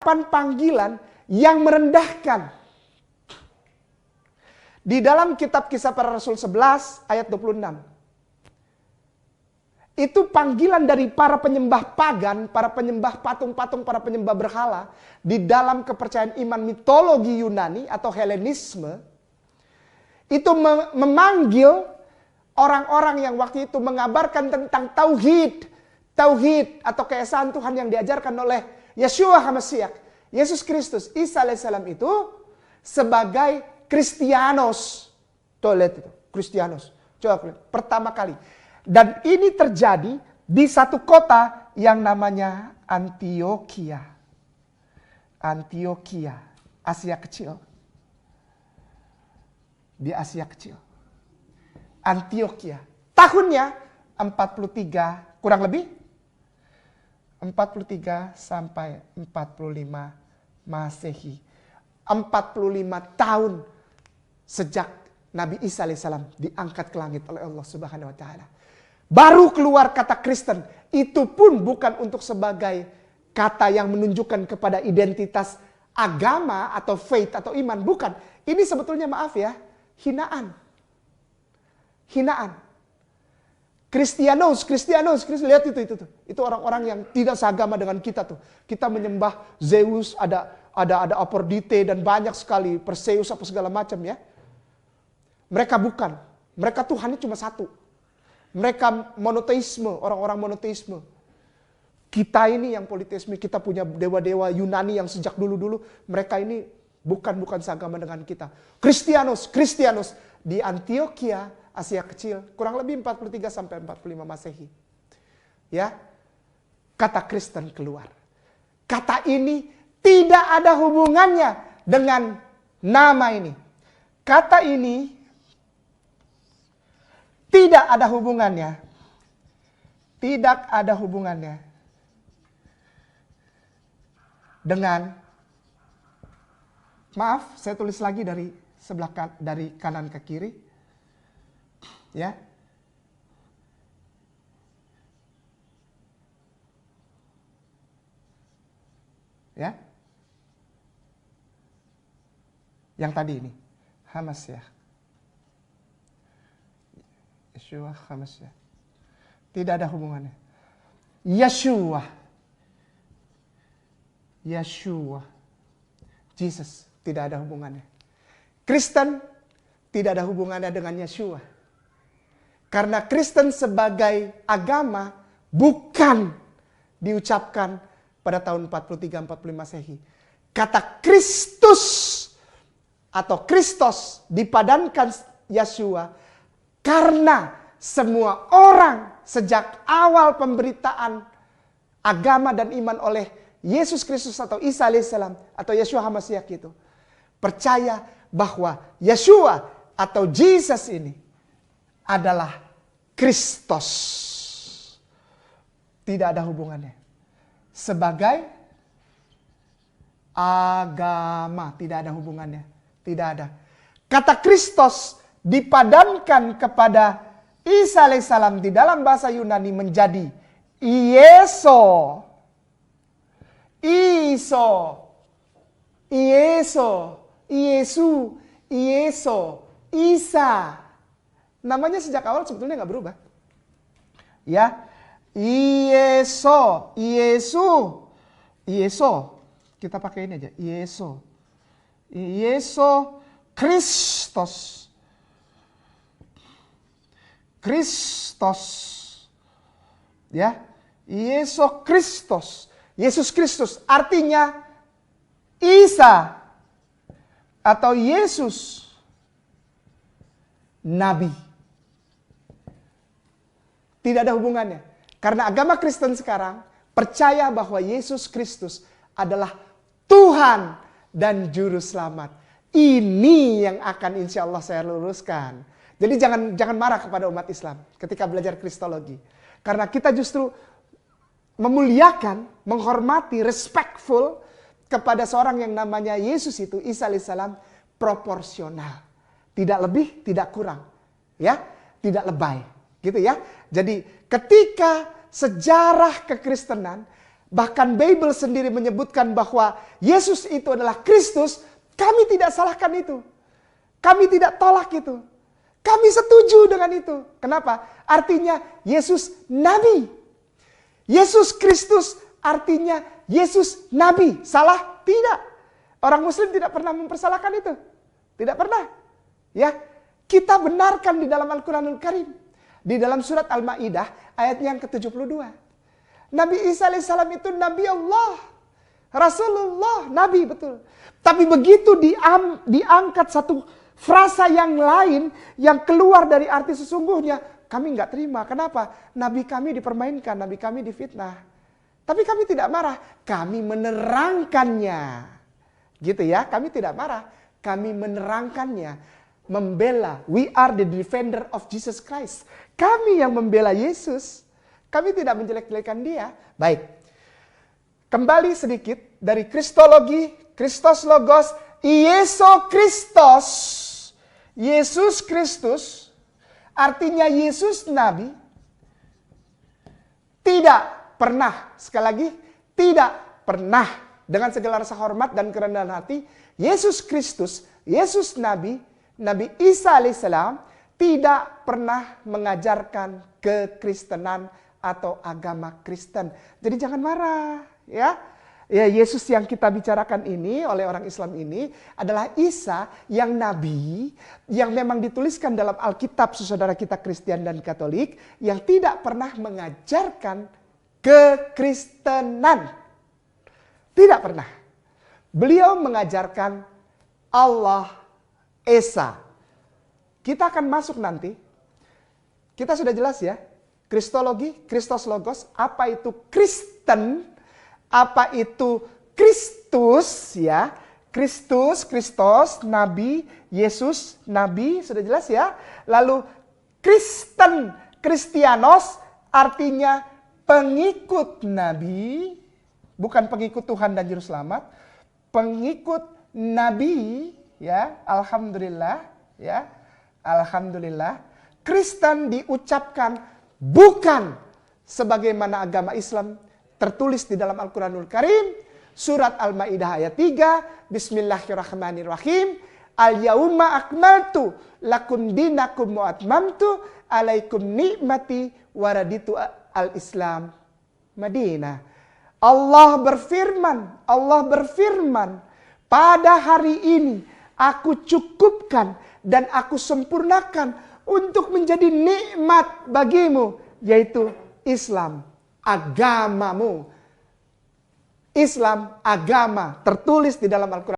ungkapan panggilan yang merendahkan. Di dalam kitab Kisah Para Rasul 11 ayat 26. Itu panggilan dari para penyembah pagan, para penyembah patung-patung, para penyembah berhala. Di dalam kepercayaan iman mitologi Yunani atau Helenisme. Itu memanggil orang-orang yang waktu itu mengabarkan tentang Tauhid. Tauhid atau keesaan Tuhan yang diajarkan oleh Yeshua HaMashiach. Yesus Kristus, Isa alaihissalam itu sebagai Kristianos. Tuh lihat itu, Kristianos. Coba lihat, pertama kali. Dan ini terjadi di satu kota yang namanya Antioquia. Antioquia, Asia Kecil. Di Asia Kecil. Antioquia. Tahunnya 43, kurang lebih 43 sampai 45 Masehi. 45 tahun sejak Nabi Isa alaihissalam diangkat ke langit oleh Allah Subhanahu wa taala. Baru keluar kata Kristen, itu pun bukan untuk sebagai kata yang menunjukkan kepada identitas agama atau faith atau iman, bukan. Ini sebetulnya maaf ya, hinaan. Hinaan. Kristianos, lihat itu. Itu orang-orang yang tidak seagama dengan kita tuh. Kita menyembah Zeus, ada Aphrodite dan banyak sekali, Perseus apa segala macam ya. Mereka bukan. Mereka Tuhannya cuma satu. Mereka monoteisme, orang-orang monoteisme. Kita ini yang politeisme, kita punya dewa-dewa Yunani yang sejak dulu-dulu. Mereka ini bukan seagama dengan kita. Kristianos di Antioquia, Asia Kecil, kurang lebih 43 sampai 45 Masehi. Ya. Kata Kristen keluar. Kata ini tidak ada hubungannya dengan nama ini. Kata ini tidak ada hubungannya. Tidak ada hubungannya dengan, maaf, saya tulis lagi dari dari kanan ke kiri. Ya. Ya. Yang tadi ini, HaMashiach. Yeshua HaMashiach. Tidak ada hubungannya. Yeshua. Jesus. Tidak ada hubungannya. Kristen tidak ada hubungannya dengan Yeshua. Karena Kristen sebagai agama bukan diucapkan pada tahun 43-45 Masehi. Kata Kristus atau Kristos dipadankan Yeshua karena semua orang sejak awal pemberitaan agama dan iman oleh Yesus Kristus atau Isa alaihissalam atau Yeshua HaMashiach itu percaya bahwa Yeshua atau Jesus ini adalah Kristus. Tidak ada hubungannya. Sebagai agama, tidak ada hubungannya. Tidak ada. Kata Kristus dipadankan kepada Isa alaihissalam di dalam bahasa Yunani menjadi Ieso. Yesu, Isa. Namanya sejak awal sebetulnya nggak berubah. Ya, Yesu. Kita pakai ini aja, Yesu Kristus. Ya, Yesus Kristus artinya Isa atau Yesus Nabi. Tidak ada hubungannya. Karena agama Kristen sekarang percaya bahwa Yesus Kristus adalah Tuhan dan Juru Selamat. Ini yang akan insya Allah saya luruskan. Jadi jangan marah kepada umat Islam ketika belajar Kristologi. Karena kita justru memuliakan, menghormati, respectful kepada seorang yang namanya Yesus itu, Isa alaihissalam, proporsional. Tidak lebih, tidak kurang. Ya, tidak lebay. Gitu ya. Jadi ketika sejarah kekristenan bahkan Bible sendiri menyebutkan bahwa Yesus itu adalah Kristus, kami tidak salahkan itu. Kami tidak tolak itu. Kami setuju dengan itu. Kenapa? Artinya Yesus Nabi. Yesus Kristus artinya Yesus Nabi. Salah? Tidak. Orang Muslim tidak pernah mempersalahkan itu. Tidak pernah. Ya, kita benarkan di dalam Al-Quranul Karim. Di dalam surat Al-Ma'idah ayat yang ke-72. Nabi Isa alaihissalam itu Nabi Allah. Rasulullah, Nabi betul. Tapi begitu diangkat satu frasa yang lain yang keluar dari arti sesungguhnya, kami nggak terima. Kenapa? Nabi kami dipermainkan, Nabi kami difitnah. Tapi kami tidak marah, kami menerangkannya. Gitu ya, kami tidak marah, kami menerangkannya. Membela, we are the defender of Jesus Christ. Kami yang membela Yesus. Kami tidak menjelek-jelekan dia. Baik, kembali sedikit dari Kristologi, Kristos Logos, Yesus Kristus. Yesus Kristus, artinya Yesus Nabi, tidak pernah, sekali lagi, tidak pernah, dengan segala rasa hormat dan kerendahan hati, Yesus Kristus, Yesus Nabi, Nabi Isa alaihissalam, tidak pernah mengajarkan kekristenan atau agama Kristen. Jadi jangan marah, ya. Ya, Yesus yang kita bicarakan ini oleh orang Islam ini adalah Isa yang nabi, yang memang dituliskan dalam Alkitab saudara kita Kristen dan Katolik, yang tidak pernah mengajarkan kekristenan. Tidak pernah. Beliau mengajarkan Allah Esa. Kita akan masuk nanti. Kita sudah jelas ya. Kristologi, Kristos Logos, apa itu Kristen? Apa itu Kristus ya? Kristus, Nabi, Yesus, Nabi, sudah jelas ya. Lalu Kristen, Kristianos artinya pengikut Nabi, bukan pengikut Tuhan dan Juru Selamat, pengikut Nabi ya. Alhamdulillah ya. Alhamdulillah. Kristen diucapkan bukan sebagaimana agama Islam tertulis di dalam Al-Quranul Karim, surat Al-Ma'idah ayat 3, Bismillahirrahmanirrahim, Al-Yauma akmaltu lakum dinakum wa atmamtu alaikum ni'mati waraditu al-Islam Madinah. Allah berfirman, pada hari ini aku cukupkan dan aku sempurnakan untuk menjadi nikmat bagimu, yaitu Islam. Agamamu. Islam, agama, tertulis di dalam Al-Quran.